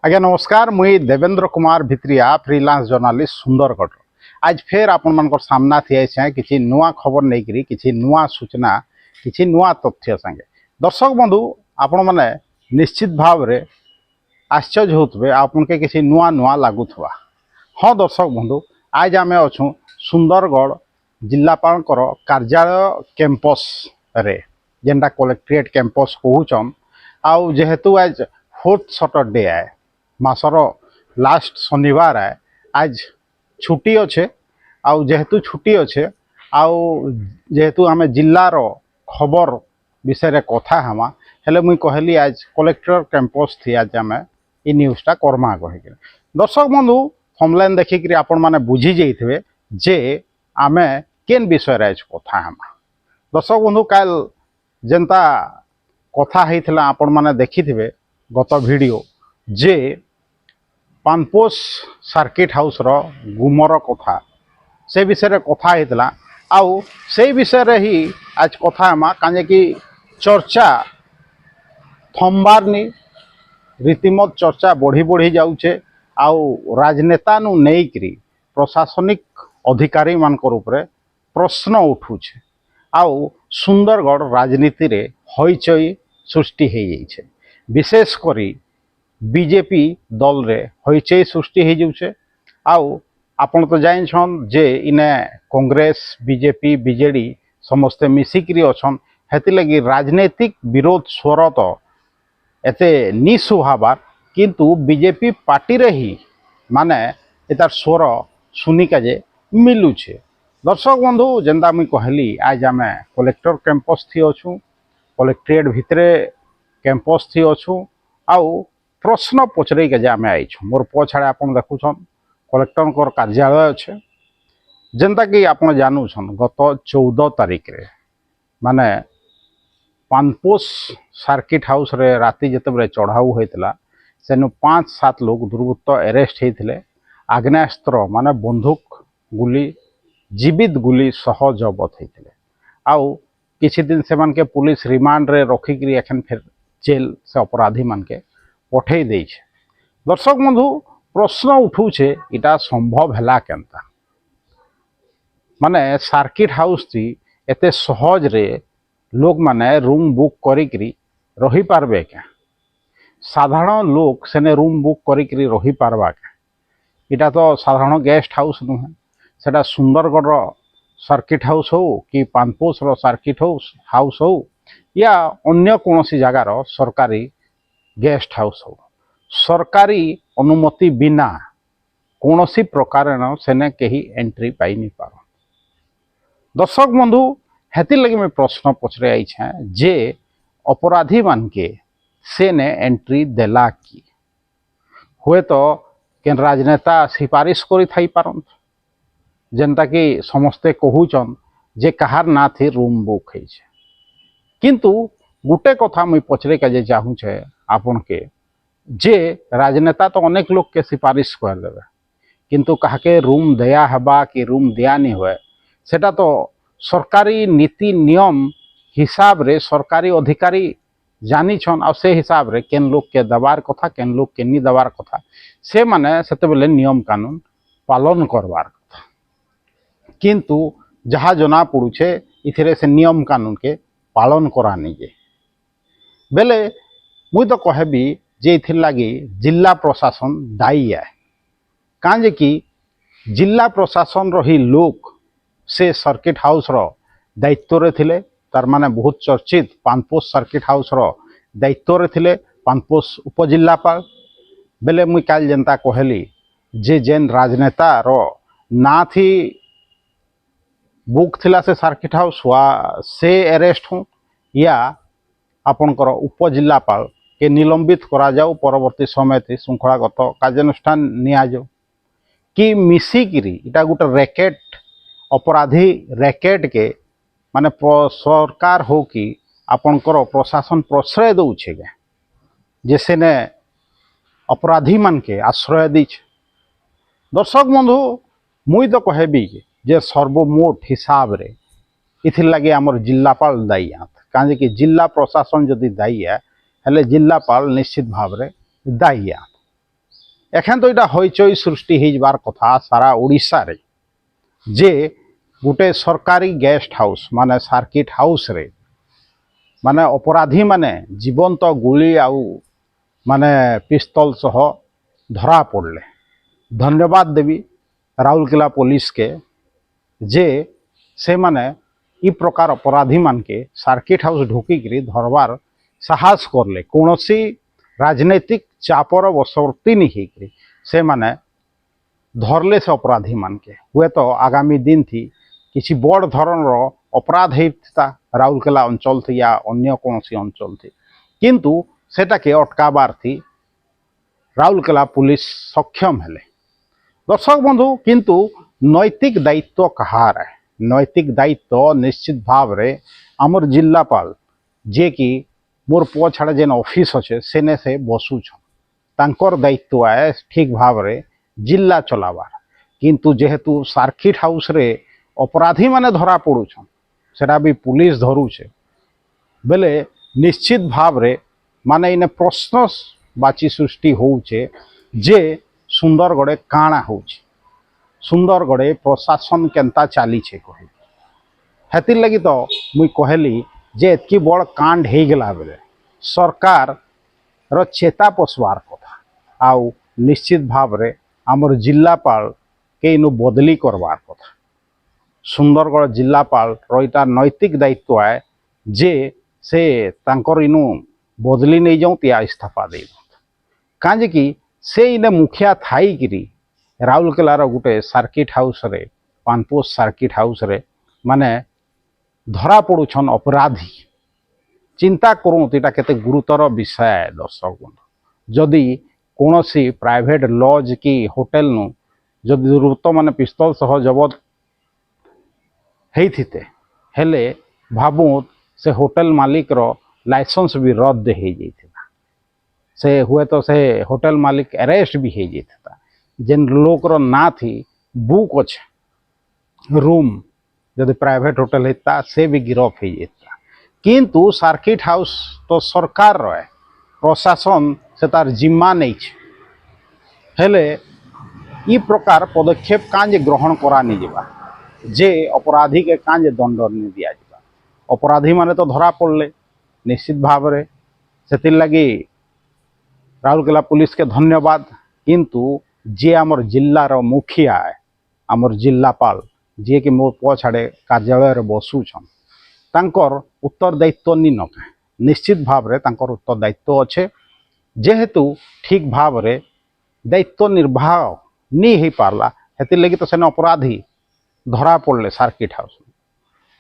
आज्ञा नमस्कार मुई देवेंद्र कुमार भित्रिया फ्रीलांस जर्नालिस्ट सुंदरगढ़। आज फेर आपण मान सामना थी किसी नुआ खबर नहीं किसी नुआ सूचना किसी नुआ तथ्य संगे दर्शक बंधु आपण मैंने निश्चित भाव में आश्चर्य होते आपन के किसी नुआ नुआ लगुवा। हाँ दर्शक बंधु आज आम अच्छू सुंदरगढ़ जिलापाल कार्यालय कैंपस रे जेनटा कलेक्ट्रेट कैंपस कहूचन आउ जेहेतु आज 4th सैटरडे है मासर लास्ट शनिवार है आज छुट्टी अच्छे आउ जेहेतु छुट्टी अच्छे आउ जेहेतु आम जिलार खबर विषय कथा हमा हेले मुई कहली आज कलेक्टर कैंपस थी आज आम ये न्यूज़टा करमा कह दर्शक बंधु थंबनेल देखिक आपण माने बुझी जाइथिबे जे आमे केन विषय आज कथा हमा। दर्शक बंधु काल जेनता कथा होता आपण माने देखिथिबे गत वीडियो जे पानपोष सर्किट हाउस रो गुमर कथा से विषय कथा होता आउ से विषय ही आज कथा हमा काजे कि चर्चा थम्बारनी रीतिमत चर्चा बढ़ी बढ़ी जाऊे आउ राजनेता नु नेइकरी प्रशासनिक अधिकारी मानकर ऊपर प्रश्न उठुचे आउ सुंदरगढ़ राजनीति रे हईचई सृष्टि हो जाइए विशेष करी बीजेपी दल रे हईचई सृष्टि हो जाऊे आउ आपण तो जान जे इने कांग्रेस बीजेपी बीजेडी समस्ते मिसिकी अच्छन हेति लगी राजनीतिक विरोध स्वर तो एते नि सुहाबार किंतु बीजेपी पार्टी रे ही माने एतार स्वर सुनिका जे मिलुछे। दर्शक बंधु जेंदा मुई कहली आज आम कलेक्टर कैंपस थी अच्छू कलेक्ट्रेट भितरे कैंपस थी अच्छू आउ प्रश्न पचरे के आम आईछू मोर पछाड़े आप देखुन कलेक्टर कार्यालय अच्छे जेनता कि आप जानून गत 14 तारिख रे माने पानपोष सर्किट हाउस रे राति जिते चढ़ाऊ होता सेनु 5-7 लोग दुर्वृत्त अरेस्ट होते आग्नेयास्त्र माने बंदूक गुली जीवित गुली सह जबत होते आउ किछि दिन से मान के पुलिस रिमांड रे रखिक एखन फिर जेल से अपराधी मान के पठे दे। दर्शक बंधु प्रश्न उठूचे इटा संभव है केनता माने सर्किट हाउस थी एते सहज रे लोग माने रूम बुक करी रही पारबे क्या साधारण लोग सेने रूम बुक करी रही पारबा क्या इटा तो साधारण गेस्ट हाउस नुहे सेटा सुंदरगढ़ सर्किट हाउस हो कि पानपोष सर्किट हाउस हो या अन्य कौन सी जगार सरकारी गेस्ट हाउस हो सरकारी अनुमति बिना कौन सी प्रकार सेने कहीं एंट्री पाई नहीं पार। दर्शक बंधु हेति लगी मैं प्रश्न पचरे आई जे अपराधी मान के सेने एंट्री देला कि हुए तो केन राजनेता सिफारिश करी थाई पारंत जेनता कि समस्ते कहूचन जे कहार ना थी रूम बुक है किंतु गुटे कथा मुई पचरे के चाहूचे आपन के जे राजनेता तो अनेक लोग के सिफारिश कर देवे किंतु कहा के रूम दिया हबा कि रूम दिया नहीं हुए सेटा तो सरकारी नीति नियम हिसाब रे सरकारी अधिकारी जानी छन आ से हिसाब रे केन लोग के दबार कथा केन लोग के नी दबार कथा से माने सेते बेले नियम कानून पालन करवार कथा किंतु जहाँ जना पड़ुछे इथिरे से नियम कानून के पालन करा निजे बेले मुई तो कहबी जे इथिर लगी जिला प्रशासन दायी है काजे कि जिला प्रशासन रही लोग से सर्किट हाउस रो दायित्व रे थिले तार माने बहुत चर्चित पानपोष सर्किट हाउस रो दायित्व रे थिले पानपोष उपजिल्लापाल बेले मुई काल जनता कहली जे जेन राजनेता रो ना थी बुक थिला से सर्किट हाउस वा से अरेस्ट हो या आपनकर उपजिल्लापाल के निलंबित करा जाऊ परवर्ती समय थी श्रृंखलागत कार्यानुष्ठान निया जाऊ कि मिसिकी इटा गोटे रैकेट अपराधी रैकेट के माने सरकार हो कि आपनकर प्रशासन प्रश्रय दौचे गे जैसे ने अपराधी मान के आश्रय दी। दर्शक बंधु मुई तो कहबी जे सर्वमोट हिसाब रे इथिर लगे आमर जिलापाल दायी कहीं कि जिला प्रशासन जदि दायी है हेले जिलापाल निश्चित भाव रे दायी एखेन तो यहाँ हईचई सृष्टि होबार कथा सारा ओडिशा रे जे गोटे सरकारी गेस्ट हाउस माने सर्किट हाउस रे माने अपराधी माने जीवंत गुली आउ माने पिस्तल सह धरा पड़ले। धन्यवाद देवी राउरकेला पुलिस के जे से माने इ प्रकार अपराधी मान के सर्किट हाउस ढुकिक धरबार साहस करले कौनसी राजनैतिक चापर बशवर्ती नहीं होकर से माने धरले से अपराधी मान के हुए तो आगामी दिन थी किसी बड़ धरण अपराध होता राउरकेला अंचल थी या अन्य कौन अंचल थी किंतु सेटा के अटकाबार थी राउरकेला पुलिस सक्षम हेले। दर्शक बंधु किंतु नैतिक दायित्व कहार है नैतिक दायित्व निश्चित भाव रे आमर जिल्लापाल जे कि मोर पुआ छाड़ा जेन ऑफिस अच्छे सेने से बसुछन तांकर दायित्व है ठीक भाव रे जिल्ला चलावार किंतु जेहेतु सर्किट हाउस रे अपराधी माने धरा पड़ुछन सेटा भी पुलिस धरुछे बेले निश्चित भाव रे माने इने प्रश्न बाची सृष्टि होउछे जे सुंदरगढ़े काଣା होउछे सुंदरगढ़े प्रशासन केंता चली छे कहे हेतिर लगी तो मुई कहली जे एतकी बड़ कांड हो गला बेले सरकार रो चेता पोसवार कथा आउ निश्चित भाव रे आमर जिल्लापाल के इनु बदली करवार कथा। सुंदरगढ़ जिल्लापाल रो इटा नैतिक दायित्व है जे से तांकर इनु बदली नहीं जाऊँ या इस्तीफा दे कहीं कि से इने मुखिया थाई कि राउरकेलार गोटे सर्किट हाउस रे पानपोष सर्किट हाउस रे माने धरा पड़ुछन अपराधी चिंता करूँ यहाँ केते गुरुतर विषय है। दर्शक बंधु जदि कौन सी प्राइवेट लॉज कि होटेल नु जदि दुर्वृत्त माने पिस्तल सह जबत होते हेले भावु से होटेल मालिक रो लाइसेंस भी रद्द हो जाता से हुए तो से होटेल मालिक अरेस्ट भी हो जाता जेन लोक रो ना थी बुक अच्छे रूम जदि प्राइवेट होटेल होता से भी गिरफ हो जाता किंतु सर्किट हाउस तो सरकार रो है प्रशासन से तार जिम्मा नहीं हेले इ प्रकार पदक्षेप कांजे ग्रहण करा नहीं जावा जे अपराधी के कांजे दंड नहीं दिया जावा अपराधी माने तो धरा पड़ले निश्चित भाव रे सेतिर लगी राउरकेला पुलिस के धन्यवाद किंतु जे आमर जिल्लार मुखिया है आमर जिल्लापाल जे कि मो पुआ छाड़े कार्यालय रे बसुछन तांकर उत्तरदायित्व नहीं नके निश्चित भाव रे तांकर उत्तरदायित्व अच्छे जेहेतु ठीक भाव रे दायित्व निर्वाह नहीं हो पारला हेतिर लगी तो सेने अपराधी धरा पड़ले सर्किट हाउस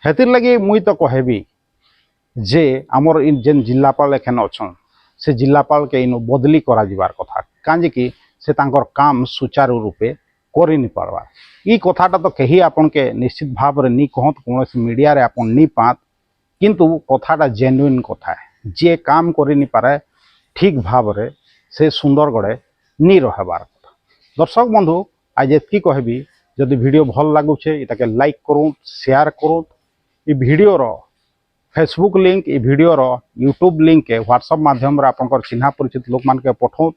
हेतिर लगी मुई तो कहबी जे आमर इन जेन जिल्लापाल एखन अच्छन से जिल्लापाल के इनु बदली करा जिबार कथा कांजे कि से तांकर काम सुचारू रूपे करि नि पारबार ई कथाटा तो कही आपन के निश्चित भाव रे नी कहत कोनोसी मीडिया रे आपन नी पात किंतु कथाटा जेन्युइन कथा है जे काम करि नि पारे ठीक भाव रे से सुंदरगढ़े नी रहबार कथा। दर्शक बंधु आज एतकी कहबी जदि वीडियो भल लागुछे इताके लाइक करूँ शेयर करूँ ई वीडियो रो फेसबुक लिंक ई वीडियो रो यूट्यूब लिंक के व्हाट्सएप माध्यम रे आपनकर चिन्हा परिचित लोक मान के पठाऊ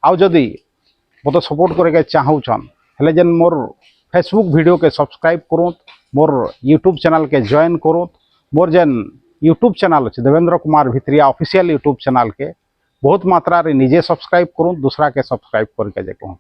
आउ जदि मत सपोर्ट करे चाहूछन हेले जेन मोर फेसबुक वीडियो के सब्सक्राइब करूँ मोर यूट्यूब चैनल के जॉइन करूँ मोर जेन यूट्यूब चैनल अच्छे Devendra Kumar Bhitriya official YouTube channel के बहुत मात्रा रे निजे सब्सक्राइब करूँ दूसरा के सब्सक्राइब करके जे कहूँ।